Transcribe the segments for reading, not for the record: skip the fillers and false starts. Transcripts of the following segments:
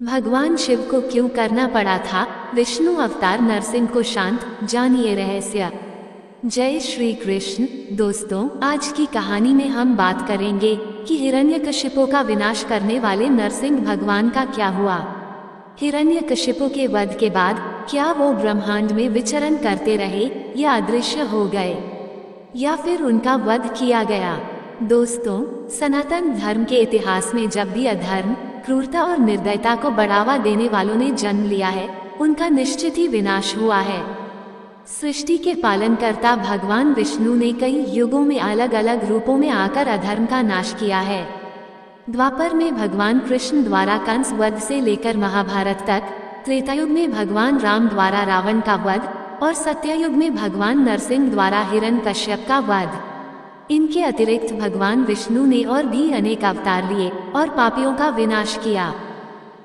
भगवान शिव को क्यों करना पड़ा था विष्णु अवतार नरसिंह को शांत, जानिए रहस्य। जय श्री कृष्ण। दोस्तों, आज की कहानी में हम बात करेंगे कि हिरण्यकशिपु का विनाश करने वाले नरसिंह भगवान का क्या हुआ। हिरण्यकशिपु के वध के बाद क्या वो ब्रह्मांड में विचरण करते रहे या अदृश्य हो गए, या फिर उनका वध किया गया। दोस्तों, सनातन धर्म के इतिहास में जब भी अधर्म, क्रूरता और निर्दयता को बढ़ावा देने वालों ने जन्म लिया है, उनका निश्चित ही विनाश हुआ है। सृष्टि के पालनकर्ता भगवान विष्णु ने कई युगों में अलग अलग रूपों में आकर अधर्म का नाश किया है। द्वापर में भगवान कृष्ण द्वारा कंस वध से लेकर महाभारत तक, त्रेतायुग में भगवान राम द्वारा रावण का वध और सत्ययुग में भगवान नरसिंह द्वारा हिरण्यकश्यप का वध। इनके अतिरिक्त भगवान विष्णु ने और भी अनेक अवतार लिए और पापियों का विनाश किया।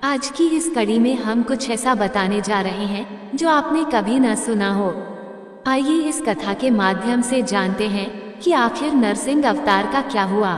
आज की इस कड़ी में हम कुछ ऐसा बताने जा रहे हैं जो आपने कभी न सुना हो। आइए इस कथा के माध्यम से जानते हैं कि आखिर नरसिंह अवतार का क्या हुआ।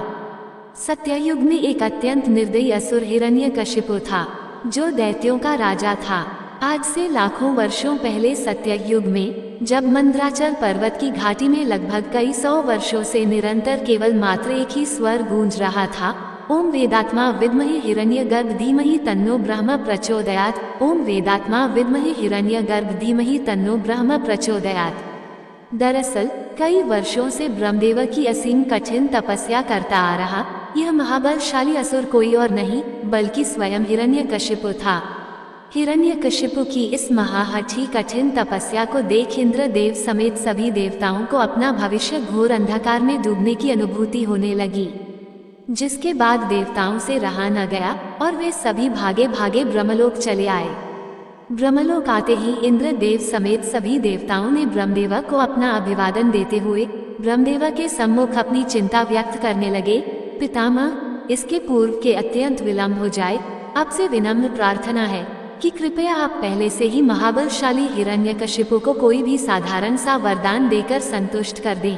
सत्ययुग में एक अत्यंत निर्दयी असुर हिरण्यकशिपु था, जो दैत्यों का राजा था। आज से लाखों वर्षों पहले सत्ययुग में, जब मंदराचल पर्वत की घाटी में लगभग कई सौ वर्षों से निरंतर केवल मात्र एक ही स्वर गूंज रहा था, ओम वेदात्मा विद्महे हिरण्यगर्भ धीमहि तन्नो ब्रह्म प्रचोदयात्। ओम वेदात्मा विद्महे हिरण्यगर्भ धीमहि तन्नो ब्रह्म प्रचोदयात्। दरअसल कई वर्षों से ब्रह्मदेव की असीम कठिन तपस्या करता आ रहा यह महाबलशाली असुर कोई और नहीं बल्कि स्वयं हिरण्यकशिपु था। हिरण्यकशिपु की इस महाहठी कठिन तपस्या को देख इंद्र देव समेत सभी देवताओं को अपना भविष्य घोर अंधकार में डूबने की अनुभूति होने लगी, जिसके बाद देवताओं से रहा न गया और वे सभी भागे भागे ब्रह्मलोक चले आए। ब्रह्मलोक आते ही इंद्र देव समेत सभी देवताओं ने ब्रह्मदेव को अपना अभिवादन देते हुए ब्रह्मदेव के सम्मुख अपनी चिंता व्यक्त करने लगे। पितामह, इसके पूर्व के अत्यंत विलंब हो जाए, आपसे विनम्र प्रार्थना है कि कृपया आप पहले से ही महाबलशाली हिरण्यकशिपु को कोई भी साधारण सा वरदान देकर संतुष्ट कर दें।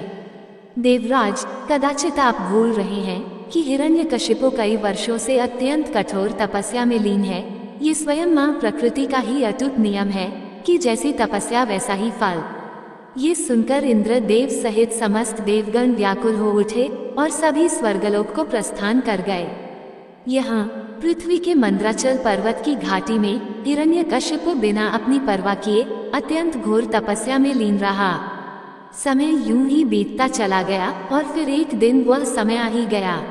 देवराज, कदाचित आप भूल रहे हैं कि हिरण्यकशिपु कई वर्षों से अत्यंत कठोर तपस्या में लीन है। ये स्वयं मां प्रकृति का ही अटूट नियम है कि जैसी तपस्या वैसा ही फल। ये सुनकर इंद्र देव सहित समस्त देवगण व्याकुल हो उठे और सभी स्वर्गलोक को प्रस्थान कर गए। यहाँ पृथ्वी के मंदराचल पर्वत की घाटी में हिरण्यकशिपु बिना अपनी परवाह किए अत्यंत घोर तपस्या में लीन रहा। समय यूं ही बीतता चला गया और फिर एक दिन वह समय आ ही गया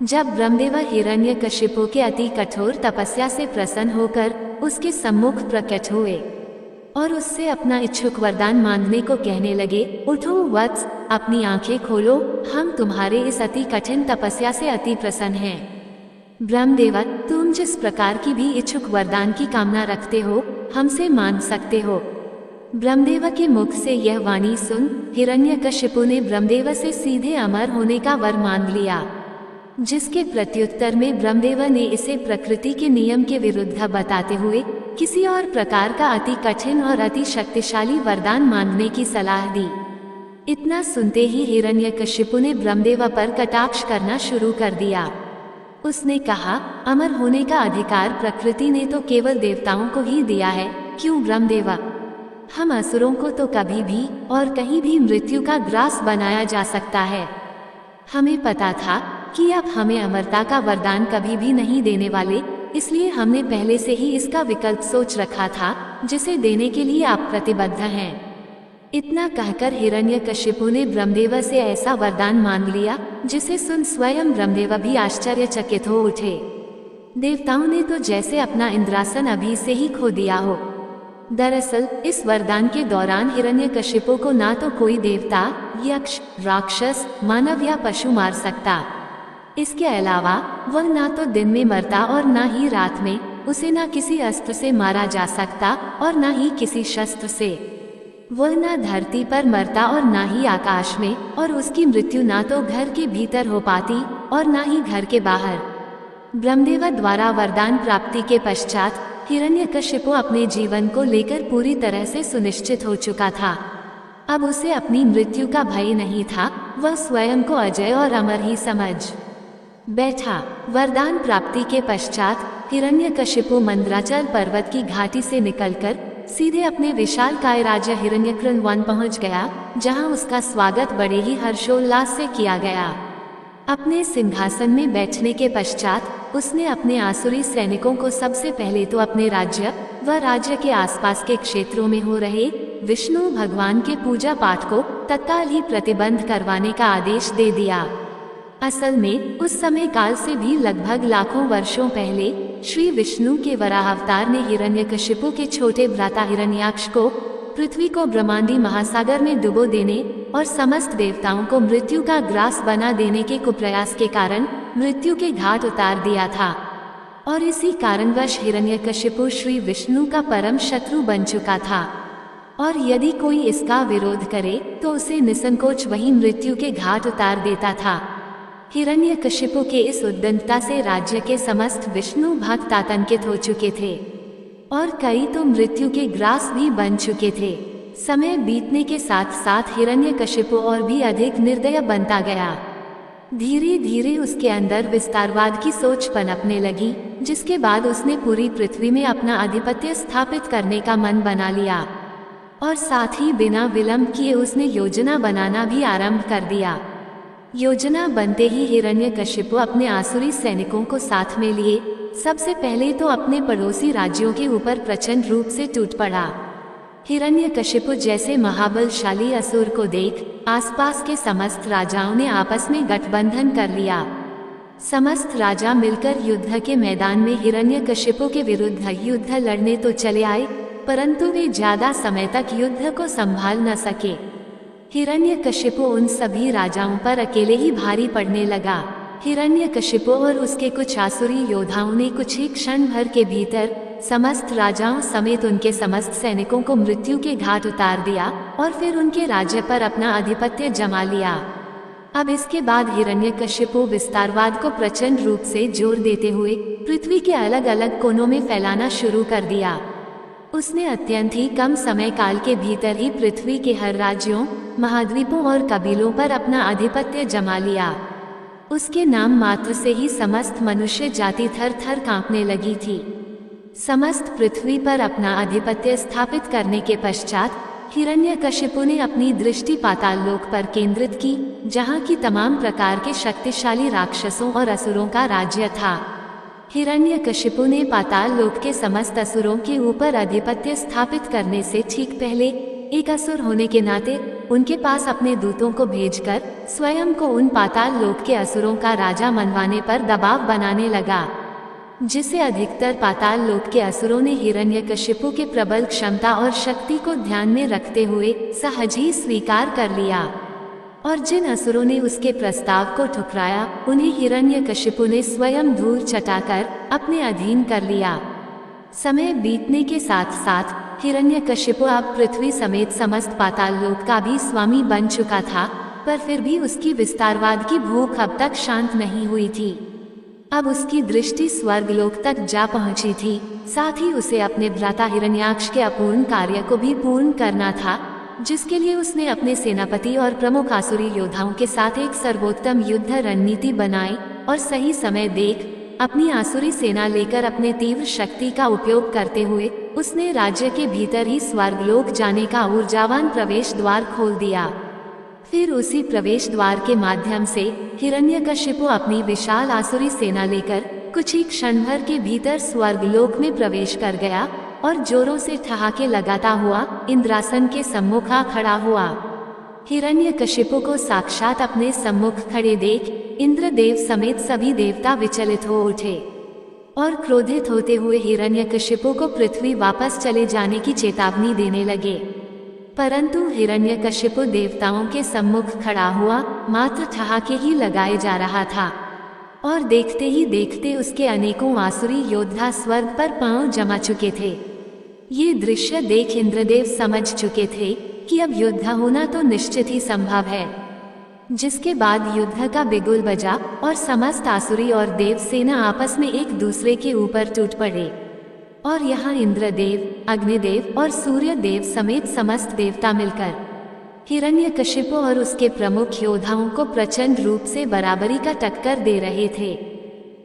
जब ब्रह्मदेव हिरण्यकशिपु के अति कठोर तपस्या से प्रसन्न होकर उसके सम्मुख प्रकट हुए और उससे अपना इच्छुक वरदान मांगने को कहने लगे। उठो वत्स, अपनी आंखें खोलो, हम तुम्हारे इस अति कठिन तपस्या से अति प्रसन्न हैं। ब्रह्मदेव, तुम जिस प्रकार की भी इच्छुक वरदान की कामना रखते हो हमसे मांग सकते हो। ब्रह्मदेव के मुख से यह वाणी सुन हिरण्यकशिपु ने ब्रह्मदेव से सीधे अमर होने का वर मांग लिया, जिसके प्रत्युत्तर में ब्रह्मदेव ने इसे प्रकृति के नियम के विरुद्ध बताते हुए किसी और प्रकार का अति कठिन और अति शक्तिशाली वरदान मांगने की सलाह दी। इतना सुनते ही हिरण्यकशिपु ने ब्रह्मदेव पर कटाक्ष करना शुरू कर दिया। उसने कहा, अमर होने का अधिकार प्रकृति ने तो केवल देवताओं को ही दिया है, क्यों ब्रह्मदेव? हम असुरों को तो कभी भी और कहीं भी मृत्यु का ग्रास बनाया जा सकता है। हमें पता था कि आप हमें अमरता का वरदान कभी भी नहीं देने वाले, इसलिए हमने पहले से ही इसका विकल्प सोच रखा था जिसे देने के लिए आप प्रतिबद्ध हैं। इतना कहकर हिरण्यकशिपु ने ब्रह्मदेव से ऐसा वरदान मांग लिया जिसे सुन स्वयं ब्रह्मदेव भी आश्चर्यचकित हो उठे। देवताओं ने तो जैसे अपना इंद्रासन अभी से ही खो दिया हो। दरअसल इस वरदान के दौरान हिरण्यकशिपु को ना तो कोई देवता, यक्ष, राक्षस, मानव या पशु मार सकता। इसके अलावा वह ना तो दिन में मरता और ना ही रात में। उसे ना किसी अस्त्र से मारा जा सकता और ना ही किसी शस्त्र से। वह ना धरती पर मरता और ना ही आकाश में, और उसकी मृत्यु ना तो घर के भीतर हो पाती और ना ही घर के बाहर। ब्रह्मदेव द्वारा वरदान प्राप्ति के पश्चात हिरण्यकशिपु अपने जीवन को लेकर पूरी तरह से सुनिश्चित हो चुका था। अब उसे अपनी मृत्यु का भय नहीं था, वह स्वयं को अजय और अमर ही समझ बैठा। वरदान प्राप्ति के पश्चात हिरण्यकशिपु मंदराचल पर्वत की घाटी से निकलकर सीधे अपने विशालकाय राज्य हिरण्यकृन वन पहुंच गया, जहां उसका स्वागत बड़े ही हर्षोल्लास से किया गया। अपने सिंहासन में बैठने के पश्चात उसने अपने आसुरी सैनिकों को सबसे पहले तो अपने राज्य व राज्य के आसपास के क्षेत्रों में हो रहे विष्णु भगवान के पूजा पाठ को तत्काल ही प्रतिबंध करवाने का आदेश दे दिया। असल में उस समय काल से भी लगभग लाखों वर्षों पहले श्री विष्णु के वराह अवतार ने हिरण्यकशिपु के छोटे भ्राता हिरण्याक्ष को पृथ्वी को ब्रह्मांडी महासागर में डुबो देने और समस्त देवताओं को मृत्यु का ग्रास बना देने के कुप्रयास के कारण मृत्यु के घाट उतार दिया था, और इसी कारणवश हिरण्यकशिपु श्री विष्णु का परम शत्रु बन चुका था, और यदि कोई इसका विरोध करे तो उसे निसंकोच वही मृत्यु के घाट उतार देता था। हिरण्यकशिपु के इस उद्दंडता से राज्य के समस्त विष्णु भक्त आतंकित हो चुके थे और कई तो मृत्यु के ग्रास भी बन चुके थे। समय बीतने के साथ साथ हिरण्यकशिपु और भी अधिक निर्दय बनता गया। धीरे धीरे उसके अंदर विस्तारवाद की सोच पनपने लगी, जिसके बाद उसने पूरी पृथ्वी में अपना आधिपत्य स्थापित करने का मन बना लिया और साथ ही बिना विलंब किए उसने योजना बनाना भी आरंभ कर दिया। योजना बनते ही हिरण्यकशिपु अपने आसुरी सैनिकों को साथ में लिए सबसे पहले तो अपने पड़ोसी राज्यों के ऊपर प्रचंड रूप से टूट पड़ा। हिरण्यकशिपु जैसे महाबलशाली असुर को देख आसपास के समस्त राजाओं ने आपस में गठबंधन कर लिया। समस्त राजा मिलकर युद्ध के मैदान में हिरण्यकशिपु के विरुद्ध युद्ध लड़ने तो चले आए, परंतु वे ज्यादा समय तक युद्ध को संभाल न सके। हिरण्यकशिपु उन सभी राजाओं पर अकेले ही भारी पड़ने लगा। हिरण्यकशिपु और उसके कुछ आसुरी योद्धाओं ने कुछ ही क्षण भर के भीतर समस्त राजाओं समेत उनके समस्त सैनिकों को मृत्यु के घाट उतार दिया और फिर उनके राज्य पर अपना आधिपत्य जमा लिया। अब इसके बाद हिरण्यकशिपु विस्तारवाद को प्रचंड रूप से जोर देते हुए पृथ्वी के अलग अलग कोनों में फैलाना शुरू कर दिया। उसने अत्यंत ही कम समय काल के भीतर ही पृथ्वी के हर राज्यों, महाद्वीपों और कबीलों पर अपना आधिपत्य जमा लिया। उसके नाम मात्र से ही समस्त मनुष्य जाति थर थर कांपने लगी थी। समस्त पृथ्वी पर अपना आधिपत्य स्थापित करने के पश्चात हिरण्यकशिपु ने अपनी दृष्टि पाताल लोक पर केंद्रित की, जहाँ की तमाम प्रकार के शक्तिशाली राक्षसों और असुरों का राज्य था। हिरण्यकशिपु ने पाताल लोक के समस्त असुरों के ऊपर आधिपत्य स्थापित करने से ठीक पहले एक असुर होने के नाते उनके पास अपने दूतों को भेजकर स्वयं को उन पाताल लोक के असुरों का राजा मनवाने पर दबाव बनाने लगा, जिसे अधिकतर पाताल लोक के असुरों ने हिरण्यकशिपु के प्रबल क्षमता और शक्ति को ध्यान में रखते हुए सहज ही स्वीकार कर लिया, और जिन असुरों ने उसके प्रस्ताव को ठुकराया उन्हें हिरण्यकशिपु ने स्वयं धूल चटाकर अपने अधीन कर लिया। समय बीतने के साथ साथ हिरण्यकशिपु अब पृथ्वी समेत समस्त पाताल लोक का भी स्वामी बन चुका था, पर फिर भी उसकी विस्तारवाद की भूख अब तक शांत नहीं हुई थी। अब उसकी दृष्टि स्वर्ग लोक तक जा पहुंची थी। साथ ही उसे अपने भ्राता हिरण्याक्ष के अपूर्ण कार्य को भी पूर्ण करना था, जिसके लिए उसने अपने सेनापति और प्रमुख आसुरी योद्धाओं के साथ एक सर्वोत्तम युद्ध रणनीति बनाई और सही समय देख अपनी आसुरी सेना लेकर अपने तीव्र शक्ति का उपयोग करते हुए उसने राज्य के भीतर ही स्वर्गलोक जाने का ऊर्जावान प्रवेश द्वार खोल दिया। फिर उसी प्रवेश द्वार के माध्यम से हिरण्यकशिपु अपनी विशाल आसुरी सेना लेकर कुछ ही क्षण भर के भीतर स्वर्गलोक में प्रवेश कर गया और जोरों से ठहाके लगाता हुआ इंद्रासन के सम्मुख आ खड़ा हुआ। हिरण्यकशिपु को साक्षात अपने सम्मुख खड़े देख इंद्रदेव समेत सभी देवता विचलित हो उठे और क्रोधित होते हुए हिरण्यकशिपु को पृथ्वी वापस चले जाने की चेतावनी देने लगे। परंतु हिरण्यकशिपु देवताओं के सम्मुख खड़ा हुआ मात्र ठहाके ही लगाए जा रहा था, और देखते ही देखते उसके अनेकों आसुरी योद्धा स्वर्ग पर पांव जमा चुके थे। ये दृश्य देख इंद्रदेव समझ चुके थे कि अब युद्ध होना तो निश्चित ही संभव है, जिसके बाद युद्ध का बिगुल बजा और समस्त आसुरी और देव सेना आपस में एक दूसरे के ऊपर टूट पड़े। और यहाँ इंद्रदेव, अग्निदेव और सूर्य देव समेत समस्त देवता मिलकर हिरण्यकशिपु और उसके प्रमुख योद्धाओं को प्रचंड रूप से बराबरी का टक्कर दे रहे थे।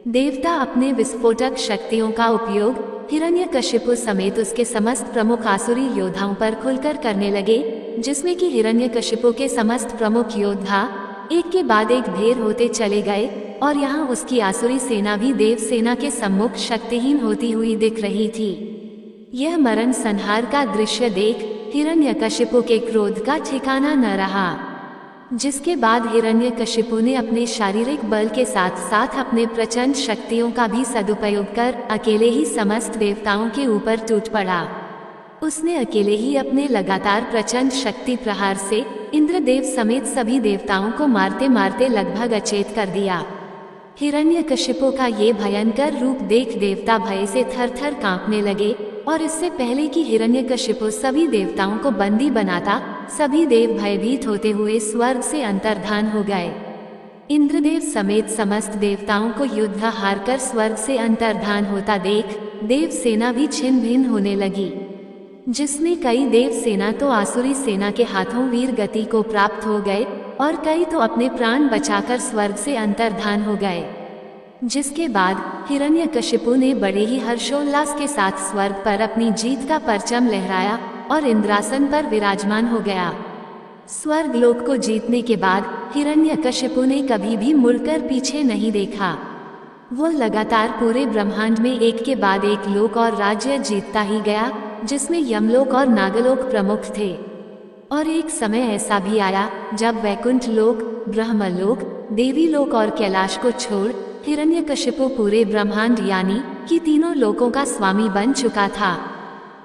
देवता अपने विस्फोटक शक्तियों का उपयोग हिरण्यकशिपु समेत उसके समस्त प्रमुख आसुरी योद्धाओं पर खुलकर करने लगे, जिसमें कि हिरण्यकशिपु के समस्त प्रमुख योद्धा एक के बाद एक ढेर होते चले गए और यहाँ उसकी आसुरी सेना भी देव सेना के सम्मुख शक्तिहीन होती हुई दिख रही थी। यह मरण संहार का दृश्य देख हिरण्यकशिपु के क्रोध का ठिकाना न रहा, जिसके बाद हिरण्यकशिपु ने अपने शारीरिक बल के साथ साथ अपने प्रचंड शक्तियों का भी सदुपयोग कर अकेले ही समस्त देवताओं के ऊपर टूट पड़ा। उसने अकेले ही अपने लगातार प्रचंड शक्ति प्रहार से इंद्रदेव समेत सभी देवताओं को मारते मारते लगभग अचेत कर दिया। हिरण्यकशिपु का ये भयंकर रूप देख देवता भय से थर थर कांपने लगे और इससे पहले कि हिरण्यकशिपु सभी देवताओं को बंदी बनाता, सभी देव भयभीत होते हुए स्वर्ग से अंतर्धान हो गए। इंद्रदेव समेत समस्त देवताओं को युद्ध हारकर स्वर्ग से अंतर्धान होता देख देव सेना भी छिन्न भिन्न होने लगी, जिसमें कई देव सेना तो आसुरी सेना के हाथों वीर गति को प्राप्त हो गए और कई तो अपने प्राण बचाकर स्वर्ग से अंतर्धान हो गए। जिसके बाद हिरण्यकशिपु ने बड़े ही हर्षोल्लास के साथ स्वर्ग पर अपनी जीत का परचम लहराया और इंद्रासन पर विराजमान हो गया। स्वर्ग लोक को जीतने के बाद हिरण्यकशिपु ने कभी भी मुड़कर पीछे नहीं देखा। वो लगातार पूरे ब्रह्मांड में एक के बाद एक लोक और राज्य जीतता ही गया, जिसमें यमलोक और नागलोक प्रमुख थे। और एक समय ऐसा भी आया जब वैकुंठ लोक, ब्रह्मलोक, देवी लोक और कैलाश को छोड़ हिरण्यकशिपु पूरे ब्रह्मांड यानी कि तीनों लोकों का स्वामी बन चुका था।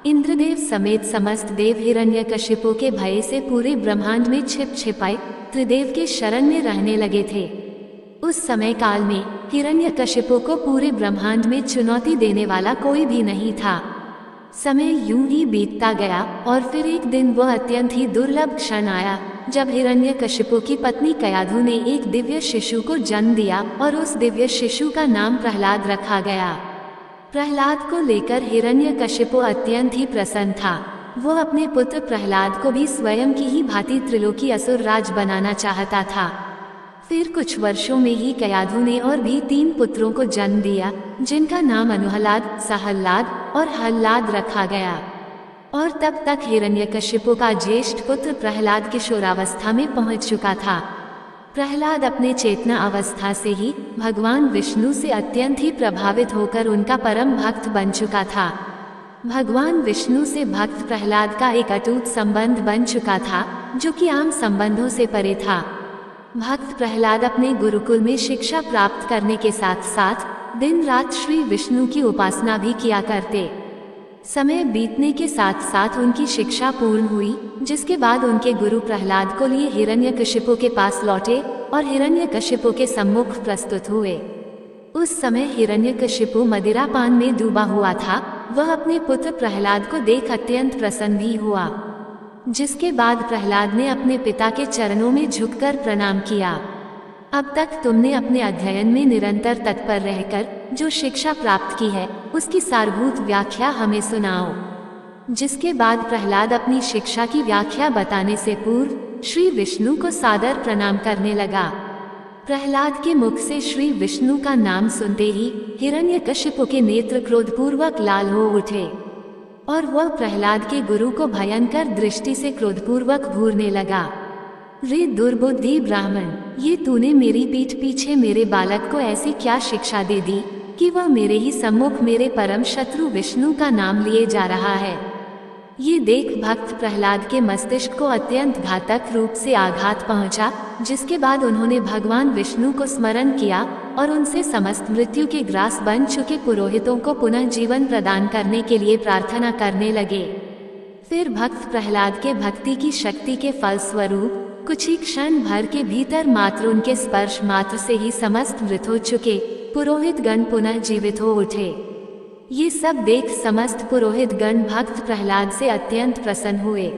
इंद्रदेव समेत समस्त देव हिरण्यकशिपु के भय से पूरे ब्रह्मांड में छिप छिपाए त्रिदेव के शरण में रहने लगे थे। उस समय काल में हिरण्यकशिपु को पूरे ब्रह्मांड में चुनौती देने वाला कोई भी नहीं था। समय यूं ही बीतता गया और फिर एक दिन वह अत्यंत ही दुर्लभ क्षण आया जब हिरण्यकशिपु की पत्नी कयाधु ने एक दिव्य शिशु को जन्म दिया और उस दिव्य शिशु का नाम प्रहलाद रखा गया। प्रहलाद को लेकर हिरण्यकशिपु अत्यंत ही प्रसन्न था। वह अपने पुत्र प्रहलाद को भी स्वयं की ही भांति त्रिलोकी असुर राज बनाना चाहता था। फिर कुछ वर्षों में ही कयाधु ने और भी 3 पुत्रों को जन्म दिया, जिनका नाम अनुहलाद, सहल्लाद और हल्लाद रखा गया। और तब तक हिरण्यकशिपु का ज्येष्ठ पुत्र प्रहलाद किशोरावस्था में पहुंच चुका था। प्रहलाद अपने चेतना अवस्था से ही भगवान विष्णु से अत्यंत ही प्रभावित होकर उनका परम भक्त बन चुका था। भगवान विष्णु से भक्त प्रहलाद का एक अटूट संबंध बन चुका था, जो कि आम संबंधों से परे था। भक्त प्रहलाद अपने गुरुकुल में शिक्षा प्राप्त करने के साथ साथ दिन रात श्री विष्णु की उपासना भी किया करते। समय बीतने के साथ साथ उनकी शिक्षा पूर्ण हुई, जिसके बाद उनके गुरु प्रहलाद को लिए हिरण्यकशिपु के पास लौटे और हिरण्यकशिपु के सम्मुख प्रस्तुत हुए। उस समय हिरण्यकशिपु मदिरापान में डूबा हुआ था। वह अपने पुत्र प्रहलाद को देख अत्यंत प्रसन्न भी हुआ, जिसके बाद प्रहलाद ने अपने पिता के चरणों में झुककर प्रणाम किया। अब तक तुमने अपने अध्ययन में निरंतर तत्पर रहकर जो शिक्षा प्राप्त की है, उसकी सारभूत व्याख्या हमें सुनाओ। जिसके बाद प्रहलाद अपनी शिक्षा की व्याख्या बताने से पूर्व श्री विष्णु को सादर प्रणाम करने लगा। प्रहलाद के मुख से श्री विष्णु का नाम सुनते ही हिरण्यकशिपु के नेत्र क्रोधपूर्वक लाल हो उठे और वह प्रहलाद के गुरु को भयंकर दृष्टि से क्रोधपूर्वक घूरने लगा। रे दुर्बुद्धि ब्राह्मण, ये तूने मेरी पीठ पीछे मेरे बालक को ऐसी क्या शिक्षा दे दी कि वह मेरे ही सम्मुख मेरे परम शत्रु विष्णु का नाम लिए जा रहा है। ये देख भक्त प्रहलाद के मस्तिष्क को अत्यंत घातक रूप से आघात पहुंचा, जिसके बाद उन्होंने भगवान विष्णु को स्मरण किया और उनसे समस्त मृत्यु के ग्रास बन चुके पुरोहितों को पुनः जीवन प्रदान करने के लिए प्रार्थना करने लगे। फिर भक्त प्रहलाद के भक्ति की शक्ति के फलस्वरूप कुछ ही क्षण भर के भीतर मात्र उनके स्पर्श मात्र से ही समस्त मृत हो चुके पुरोहित गण पुनः जीवित हो उठे। ये सब देख समस्त पुरोहित गण भक्त प्रहलाद से अत्यंत प्रसन्न हुए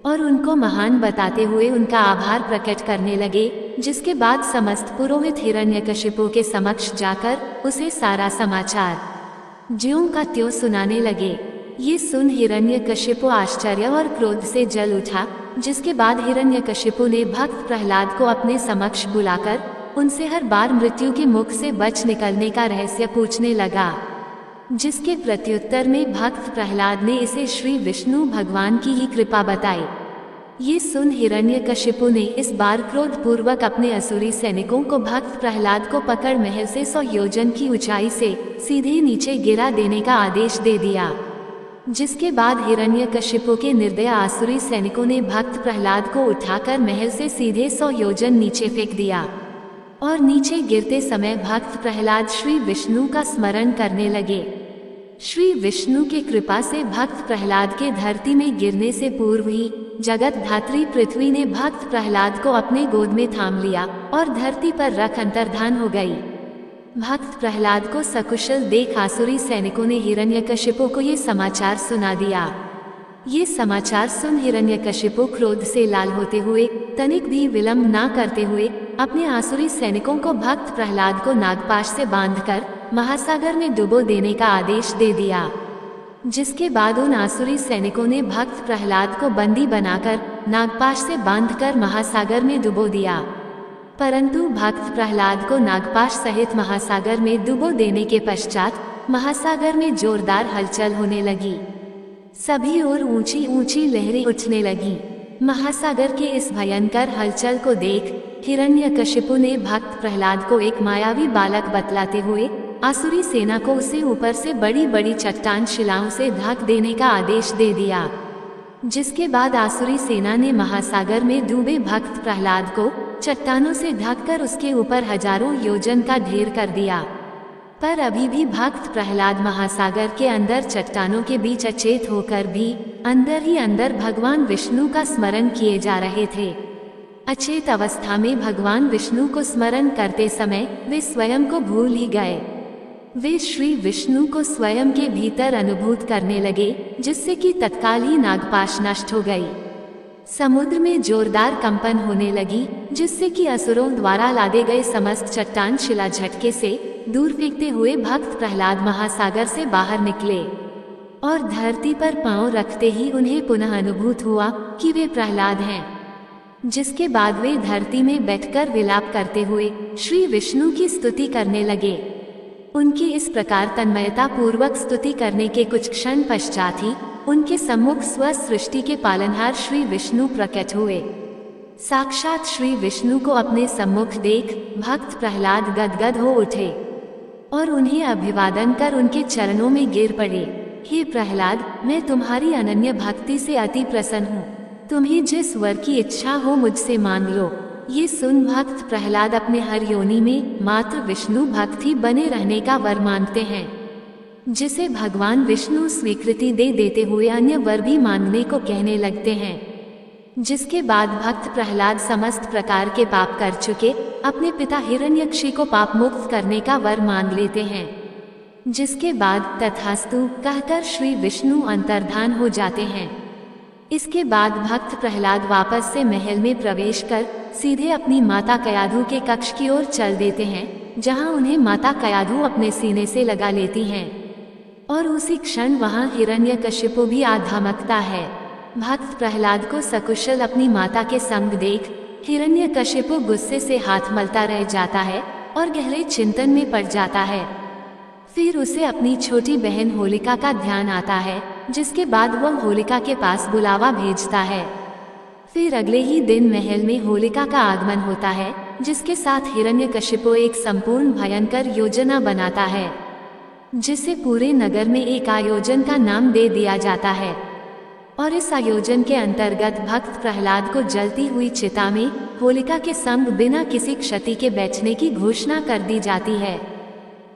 और उनको महान बताते हुए उनका आभार प्रकट करने लगे। जिसके बाद समस्त पुरोहित हिरण्यकशिपु के समक्ष जाकर उसे सारा समाचार ज्यों का त्यों सुनाने लगे। ये सुन हिरण्यकशिपु आश्चर्य और क्रोध से जल उठा। जिसके बाद हिरण्यकशिपु ने भक्त प्रहलाद को अपने समक्ष बुलाकर उनसे हर बार मृत्यु के मुख से बच निकलने का रहस्य पूछने लगा, जिसके प्रत्युत्तर में भक्त प्रहलाद ने इसे श्री विष्णु भगवान की ही कृपा बताई। ये सुन हिरण्यकशिपु ने इस बार क्रोधपूर्वक अपने असुरी सैनिकों को भक्त प्रहलाद को पकड़ महल से 100 योजन की ऊंचाई से सीधे नीचे गिरा देने का आदेश दे दिया। जिसके बाद हिरण्यकशिपु के निर्दय आसुरी सैनिकों ने भक्त प्रहलाद को उठाकर महल से सीधे 100 योजन नीचे फेंक दिया और नीचे गिरते समय भक्त प्रहलाद श्री विष्णु का स्मरण करने लगे। श्री विष्णु की कृपा से भक्त प्रहलाद के धरती में गिरने से पूर्व ही जगत धात्री पृथ्वी ने भक्त प्रहलाद को अपने गोद में थाम लिया और धरती पर रख अंतर्धान हो गई। भक्त प्रहलाद को सकुशल देख आसुरी सैनिकों ने हिरण्यकशिपु को ये समाचार सुना दिया। ये समाचार सुन हिरण्यकशिपु क्रोध से लाल होते हुए तनिक भी विलंब ना करते हुए अपने आसुरी सैनिकों को भक्त प्रहलाद को नागपाश से बांधकर महासागर में डुबो देने का आदेश दे दिया। जिसके बाद उन आसुरी सैनिकों ने भक्त प्रहलाद को बंदी बनाकर नागपाश से बांधकर महासागर में डुबो दिया। परंतु भक्त प्रहलाद को नागपाश सहित महासागर में डुबो देने के पश्चात महासागर में जोरदार हलचल होने लगी। सभी ओर ऊंची ऊंची लहरें उठने लगी। महासागर के इस भयंकर हलचल को देख हिरण्यकशिपु ने भक्त प्रहलाद को एक मायावी बालक बतलाते हुए आसुरी सेना को उसे ऊपर से बड़ी बड़ी चट्टान शिलाओं से ढक देने का आदेश दे दिया। जिसके बाद आसुरी सेना ने महासागर में डूबे भक्त प्रहलाद को चट्टानों से ढककर उसके ऊपर हजारों योजन का ढेर कर दिया। पर अभी भी भक्त प्रहलाद महासागर के अंदर चट्टानों के बीच अचेत होकर भी अंदर ही अंदर भगवान विष्णु का स्मरण किए जा रहे थे। अचेत अवस्था में भगवान विष्णु को स्मरण करते समय वे स्वयं को भूल ही गए। वे श्री विष्णु को स्वयं के भीतर अनुभूत करने लगे, जिससे कि तत्काल ही नागपाश नष्ट हो गई। समुद्र में जोरदार कंपन होने लगी, जिससे कि असुरों द्वारा लादे गए समस्त चट्टान शिला झटके से दूर फेंकते हुए भक्त प्रहलाद महासागर से बाहर निकले और धरती पर पांव रखते ही उन्हें पुनः अनुभूत हुआ कि वे प्रहलाद हैं। जिसके बाद वे धरती में बैठकर विलाप करते हुए श्री विष्णु की स्तुति करने लगे। उनकी इस प्रकार तन्मयता पूर्वक स्तुति करने के कुछ क्षण पश्चात ही उनके सम्मुख स्व सृष्टि के पालनहार श्री विष्णु प्रकट हुए। साक्षात श्री विष्णु को अपने सम्मुख देख भक्त प्रहलाद गदगद हो उठे और उन्हें अभिवादन कर उनके चरणों में गिर पड़े। हे प्रहलाद, मैं तुम्हारी अनन्य भक्ति से अति प्रसन्न हूँ। तुम्हें जिस वर की इच्छा हो मुझसे मांग लो। ये सुन भक्त प्रहलाद अपने हर योनि में मात्र विष्णु भक्त ही बने रहने का वर मांगते हैं, जिसे भगवान विष्णु स्वीकृति दे देते हुए अन्य वर भी मांगने को कहने लगते हैं। जिसके बाद भक्त प्रहलाद समस्त प्रकार के पाप कर चुके अपने पिता हिरण्यक्षी को पाप मुक्त करने का वर मांग लेते हैं। जिसके बाद तथास्तु कहकर श्री विष्णु अंतर्धान हो जाते हैं। इसके बाद भक्त प्रहलाद वापस से महल में प्रवेश कर सीधे अपनी माता कयाधु के कक्ष की ओर चल देते हैं, जहां उन्हें माता कयाधु अपने सीने से लगा लेती हैं और उसी क्षण वहां हिरण्यकशिपु भी आ धमकता है। भक्त प्रहलाद को सकुशल अपनी माता के संग देख हिरण्यकशिपु गुस्से से हाथ मलता रह जाता है और गहरे चिंतन में पड़ जाता है। फिर उसे अपनी छोटी बहन होलिका का ध्यान आता है, जिसके बाद वह होलिका के पास बुलावा भेजता है। फिर अगले ही दिन महल में होलिका का आगमन होता है, जिसके साथ हिरण्यकशिपु एक संपूर्ण भयंकर योजना बनाता है, जिसे पूरे नगर में एक आयोजन का नाम दे दिया जाता है। और इस आयोजन के अंतर्गत भक्त प्रहलाद को जलती हुई चिता में होलिका के संग बिना किसी क्षति के बैठने की घोषणा कर दी जाती है।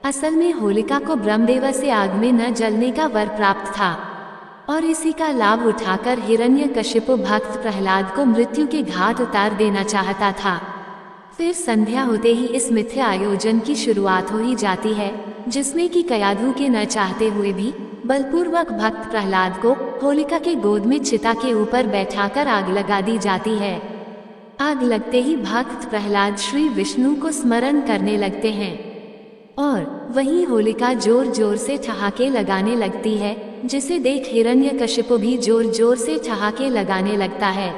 असल में होलिका को ब्रह्मदेव से आग में न जलने का वर प्राप्त था और इसी का लाभ उठाकर हिरण्यकशिपु भक्त प्रहलाद को मृत्यु के घाट उतार देना चाहता था। फिर संध्या होते ही इस मिथ्या आयोजन की शुरुआत हो ही जाती है, जिसमें कि कयाधु के न चाहते हुए भी बलपूर्वक भक्त प्रहलाद को होलिका के गोद में चिता के ऊपर बैठाकर आग लगा दी जाती है। आग लगते ही भक्त प्रहलाद श्री विष्णु को स्मरण करने लगते हैं और वहीं होलिका जोर जोर से ठहाके लगाने लगती है, जिसे देख हिरण्यकशिपु भी जोर जोर से ठहाके लगाने लगता है।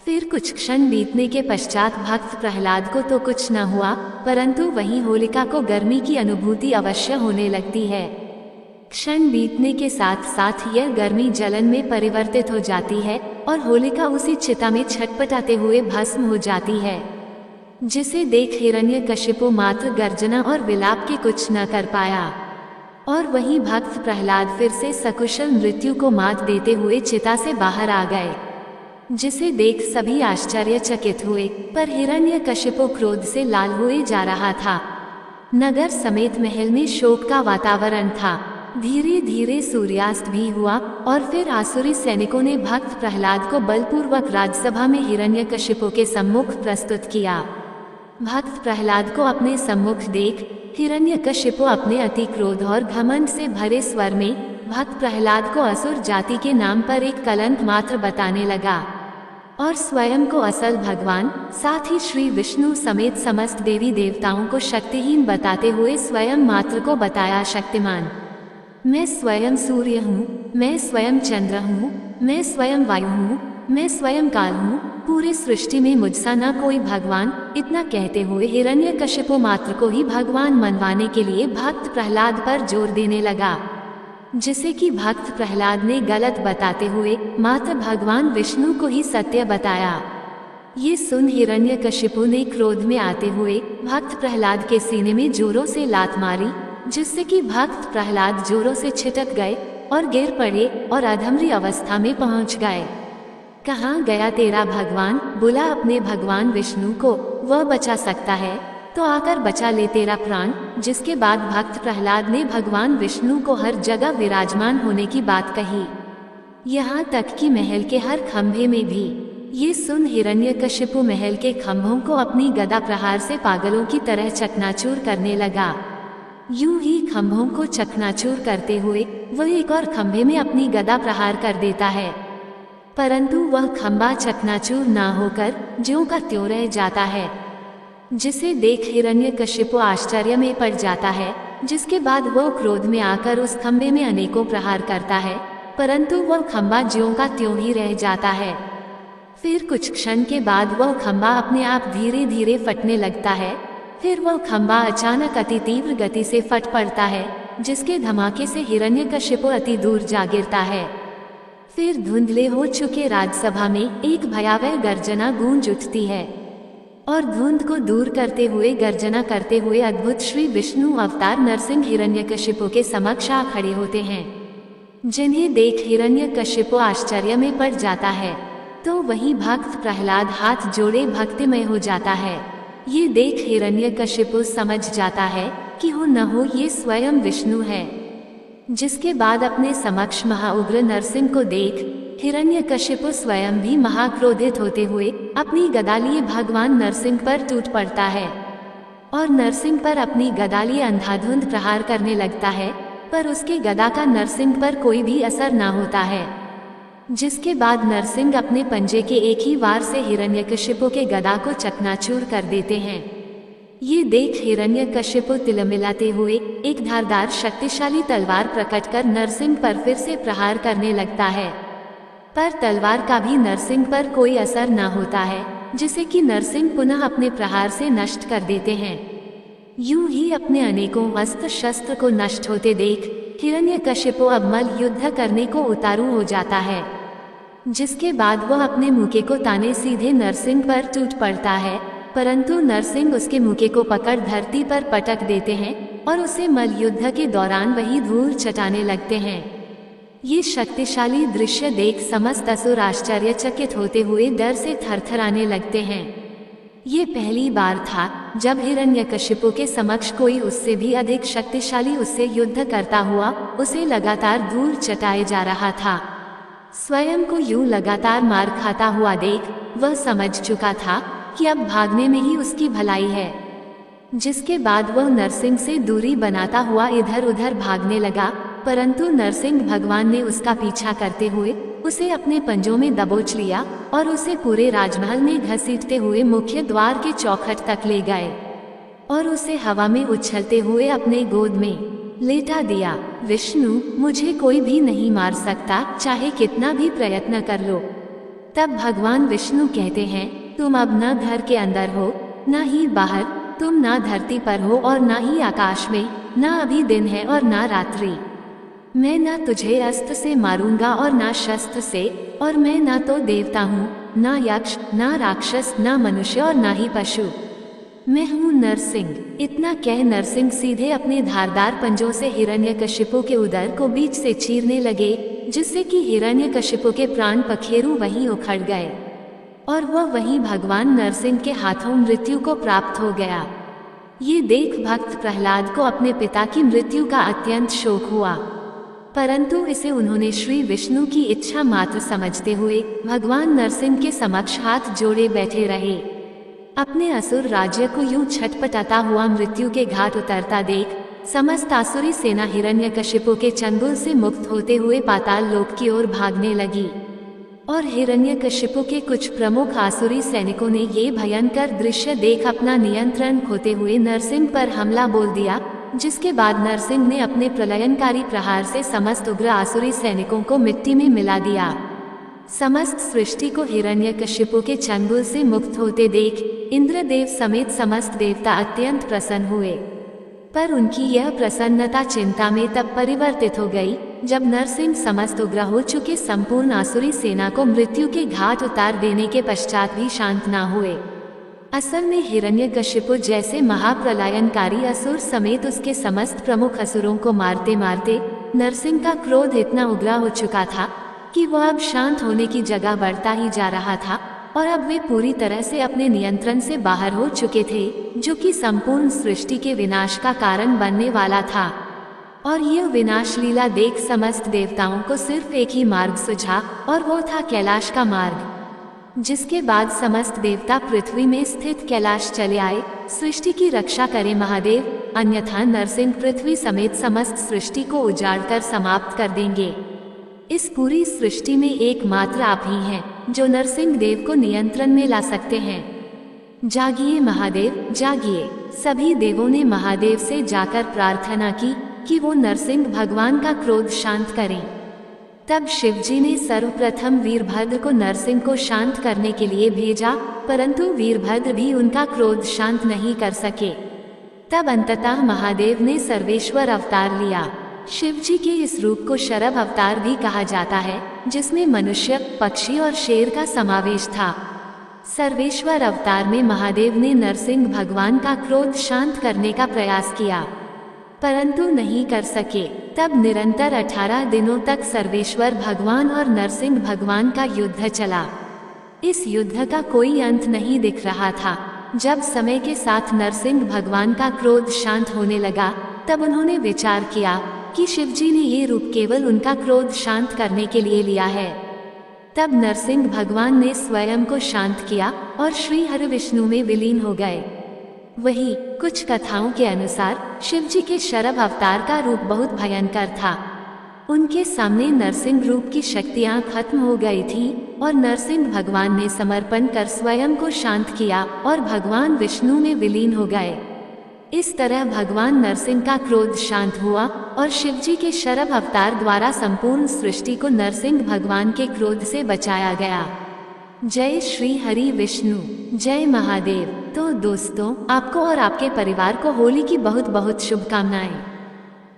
फिर कुछ क्षण बीतने के पश्चात भक्त प्रहलाद को तो कुछ न हुआ, परंतु वहीं होलिका को गर्मी की अनुभूति अवश्य होने लगती है। क्षण बीतने के साथ साथ यह गर्मी जलन में परिवर्तित हो जाती है और होलिका उसी चिता में छटपटाते हुए भस्म हो जाती है, जिसे देख हिरण्यकशिपु मात्र गर्जना और विलाप के कुछ न कर पाया। और वहीं भक्त प्रहलाद फिर से सकुशल मृत्यु को मात देते हुए चिता से बाहर आ गए, जिसे देख सभी आश्चर्यचकित हुए, पर हिरण्यकशिपु क्रोध से लाल हुए जा रहा था। नगर समेत महल में शोक का वातावरण था। धीरे धीरे सूर्यास्त भी हुआ और फिर आसुरी सैनिकों ने भक्त प्रहलाद को बलपूर्वक राजसभा में हिरण्यकशिपु के सम्मुख प्रस्तुत किया। भक्त प्रहलाद को अपने सम्मुख देख हिरण्यकशिपु अपने अति क्रोध और घमंड से भरे स्वर में भक्त प्रहलाद को असुर जाति के नाम पर एक कलंक मात्र बताने लगा और स्वयं को असल भगवान, साथ ही श्री विष्णु समेत समस्त देवी देवताओं को शक्तिहीन बताते हुए स्वयं मात्र को बताया शक्तिमान। मैं स्वयं सूर्य हूँ, मैं स्वयं चंद्र हूँ, मैं स्वयं वायु हूँ, मैं स्वयं काल हूँ, पूरी सृष्टि में मुझसा न कोई भगवान। इतना कहते हुए हिरण्यकशिपु मात्र को ही भगवान मनवाने के लिए भक्त प्रहलाद पर जोर देने लगा, जिसे कि भक्त प्रहलाद ने गलत बताते हुए मात्र भगवान विष्णु को ही सत्य बताया। ये सुन हिरण्यकशिपु ने क्रोध में आते हुए भक्त प्रहलाद के सीने में जोरों से लात मारी, जिससे कि भक्त प्रहलाद जोरों से छिटक गए और गिर पड़े और अधमरी अवस्था में पहुंच गए। कहाँ गया तेरा भगवान? बुला अपने भगवान विष्णु को, वह बचा सकता है तो आकर बचा ले तेरा प्राण। जिसके बाद भक्त प्रहलाद ने भगवान विष्णु को हर जगह विराजमान होने की बात कही, यहाँ तक कि महल के हर खंभे में भी। ये सुन हिरण्यकशिपु महल के खंभों को अपनी गदा प्रहार से पागलों की तरह चकनाचूर करने लगा। यूं ही खंभों को चकनाचूर करते हुए वह एक और खंभे में अपनी गदा प्रहार कर देता है, परंतु वह खंभा चकनाचूर ना होकर ज्यों का त्यों रह जाता है, जिसे देख हिरण्यकशिपु आश्चर्य में पड़ जाता है। जिसके बाद वह क्रोध में आकर उस खंभे में अनेकों प्रहार करता है, परंतु वह खंभा ज्यों का त्यों ही रह जाता है। फिर कुछ क्षण के बाद वह खंभा अपने आप धीरे धीरे फटने लगता है। फिर वह खंभा अचानक अति तीव्र गति से फट पड़ता है, जिसके धमाके से हिरण्यकशिपु अति दूर जा गिरता है। फिर धुंधले हो चुके राजसभा में एक भयावह गर्जना गूंज उठती है और धुंध को दूर करते हुए गर्जना करते हुए अद्भुत श्री विष्णु अवतार नरसिंह हिरण्यकशिपु के समक्ष आ खड़े होते हैं, जिन्हें देख हिरण्यकशिपु आश्चर्य में पड़ जाता है। तो वहीं भक्त प्रहलाद हाथ जोड़े भक्तिमय हो जाता है। ये देख हिरण्यकशिपु समझ जाता है कि हो न हो ये स्वयं विष्णु है। जिसके बाद अपने समक्ष महाउग्र नरसिंह को देख हिरण्यकशिपु स्वयं भी महाक्रोधित होते हुए अपनी गदा लिए भगवान नरसिंह पर टूट पड़ता है और नरसिंह पर अपनी गदा लिए अंधाधुंध प्रहार करने लगता है, पर उसके गदा का नरसिंह पर कोई भी असर न होता है। जिसके बाद नरसिंह अपने पंजे के एक ही वार से हिरण्यकशिपु के गदा को चकनाचूर कर देते हैं। ये देख हिरण्यकशिपु तिलमिलाते हुए एक धारदार शक्तिशाली तलवार प्रकट कर नरसिंह पर फिर से प्रहार करने लगता है, पर तलवार का भी नरसिंह पर कोई असर न होता है, जिसे कि नरसिंह पुनः अपने प्रहार से नष्ट कर देते हैं। यूं ही अपने अनेकों अस्त्र शस्त्र को नष्ट होते देख हिरण्यकशिपु अब मल युद्ध करने को उतारू हो जाता है। जिसके बाद वह अपने मुके को ताने सीधे नरसिंह पर टूट पड़ता है, परंतु नरसिंह उसके मुके को पकड़ धरती पर पटक देते हैं और उसे मल युद्ध के दौरान वही धूल चटाने लगते हैं। ये शक्तिशाली दृश्य देख समस्त असुर आश्चर्यचकित होते हुए डर से थरथराने लगते हैं। ये पहली बार था जब हिरण्यकशिपु के समक्ष कोई उससे भी अधिक शक्तिशाली उससे युद्ध करता हुआ उसे लगातार धूल चटाए जा रहा था। स्वयं को यूं लगातार मार खाता हुआ देख वह समझ चुका था कि अब भागने में ही उसकी भलाई है। जिसके बाद वह नरसिंह से दूरी बनाता हुआ इधर उधर भागने लगा, परंतु नरसिंह भगवान ने उसका पीछा करते हुए उसे अपने पंजों में दबोच लिया और उसे पूरे राजमहल में घसीटते हुए मुख्य द्वार के चौखट तक ले गए और उसे हवा में उछलते हुए अपने गोद में लेटा दिया। विष्णु, मुझे कोई भी नहीं मार सकता, चाहे कितना भी प्रयत्न कर लो। तब भगवान विष्णु कहते हैं, तुम अब न घर के अंदर हो न ही बाहर, तुम ना धरती पर हो और ना ही आकाश में, ना अभी दिन है और ना रात्रि। मैं ना तुझे अस्त्र से मारूंगा और ना शस्त्र से, और मैं ना तो देवता हूँ, ना यक्ष, ना राक्षस, ना मनुष्य और ना ही पशु। मैं हूँ नरसिंह। इतना कह नरसिंह सीधे अपने धारदार पंजों से हिरण्यकशिपु के उदर को बीच से चीरने लगे, जिससे कि हिरण्यकशिपु के प्राण पखेरु वहीं उखड़ गए और वह वहीं भगवान नरसिंह के हाथों मृत्यु को प्राप्त हो गया। ये देख भक्त प्रहलाद को अपने पिता की मृत्यु का अत्यंत शोक हुआ, परंतु इसे उन्होंने श्री विष्णु की इच्छा मात्र समझते हुए भगवान नरसिंह के समक्ष हाथ जोड़े बैठे रहे। अपने असुर राज्य को यूं छटपटाता हुआ मृत्यु के घाट उतरता देख समस्त आसुरी सेना हिरण्यकशिपु के चंगुल से मुक्त होते हुए पाताल लोक की ओर भागने लगी, और हिरण्यकशिपु के कुछ प्रमुख आसुरी सैनिकों ने ये भयंकर दृश्य देख अपना नियंत्रण खोते हुए नरसिंह पर हमला बोल दिया, जिसके बाद नरसिंह ने अपने प्रलयनकारी प्रहार से समस्त उग्र आसुरी सैनिकों को मिट्टी में मिला दिया। समस्त सृष्टि को हिरण्यकशिपु के चंगुल से मुक्त होते देख इंद्रदेव समेत समस्त देवता अत्यंत प्रसन्न हुए, पर उनकी यह प्रसन्नता चिंता में तब परिवर्तित हो गई जब नरसिंह समस्त उग्र हो चुके संपूर्ण आसुरी सेना को मृत्यु के घाट उतार देने के पश्चात भी शांत न हुए। असल में हिरण्यकशिपु जैसे महाप्रलयनकारी असुर समेत उसके समस्त प्रमुख असुरों को मारते मारते नरसिंह का क्रोध इतना उग्र हो चुका था कि वह अब शांत होने की जगह बढ़ता ही जा रहा था, और अब वे पूरी तरह से अपने नियंत्रण से बाहर हो चुके थे, जो कि संपूर्ण सृष्टि के विनाश का कारण बनने वाला था। और यह विनाश लीला देख समस्त देवताओं को सिर्फ एक ही मार्ग सूझा, और वो था कैलाश का मार्ग। जिसके बाद समस्त देवता पृथ्वी में स्थित कैलाश चले आए। सृष्टि की रक्षा करे महादेव, अन्यथा नरसिंह पृथ्वी समेत समस्त सृष्टि को उजाड़कर समाप्त कर देंगे। इस पूरी सृष्टि में एकमात्र आप ही हैं जो नरसिंह देव को नियंत्रण में ला सकते हैं। जागिए महादेव, जागिए। सभी देवों ने महादेव से जाकर प्रार्थना की कि वो नरसिंह भगवान का क्रोध शांत करें। तब शिवजी ने सर्वप्रथम वीरभद्र को नरसिंह को शांत करने के लिए भेजा, परंतु वीरभद्र भी उनका क्रोध शांत नहीं कर सके। तब अंततः महादेव ने सर्वेश्वर अवतार लिया। शिवजी के इस रूप को शरभ अवतार भी कहा जाता है, जिसमें मनुष्य, पक्षी और शेर का समावेश था। सर्वेश्वर अवतार में महादेव ने नरसिंह भगवान का क्रोध शांत करने का प्रयास किया, परंतु नहीं कर सके। तब निरंतर 18 दिनों तक सर्वेश्वर भगवान और नरसिंह भगवान का युद्ध चला। इस युद्ध का कोई अंत नहीं दिख रहा था। जब समय के साथ नरसिंह भगवान का क्रोध शांत होने लगा, तब उन्होंने विचार किया कि शिवजी ने ये रूप केवल उनका क्रोध शांत करने के लिए लिया है। तब नरसिंह भगवान ने स्वयं को शांत किया और श्री हरि विष्णु में विलीन हो गए। वही कुछ कथाओं के अनुसार शिवजी के शरभ अवतार का रूप बहुत भयंकर था। उनके सामने नरसिंह रूप की शक्तियां खत्म हो गई थी और नरसिंह भगवान ने समर्पण कर स्वयं को शांत किया और भगवान विष्णु में विलीन हो गए। इस तरह भगवान नरसिंह का क्रोध शांत हुआ और शिवजी के शरभ अवतार द्वारा संपूर्ण सृष्टि को नरसिंह भगवान के क्रोध से बचाया गया। जय श्री हरि विष्णु, जय महादेव। तो दोस्तों, आपको और आपके परिवार को होली की बहुत बहुत शुभकामनाएं।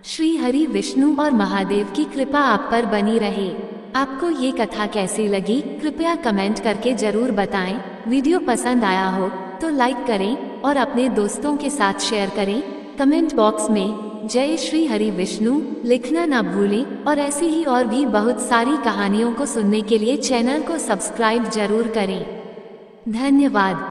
श्री हरि विष्णु और महादेव की कृपा आप पर बनी रहे। आपको ये कथा कैसी लगी, कृपया कमेंट करके जरूर बताएं। वीडियो पसंद आया हो तो लाइक करें और अपने दोस्तों के साथ शेयर करें। कमेंट बॉक्स में जय श्री हरि विष्णु लिखना ना भूलें, और ऐसी ही और भी बहुत सारी कहानियों को सुनने के लिए चैनल को सब्सक्राइब जरूर करें। धन्यवाद।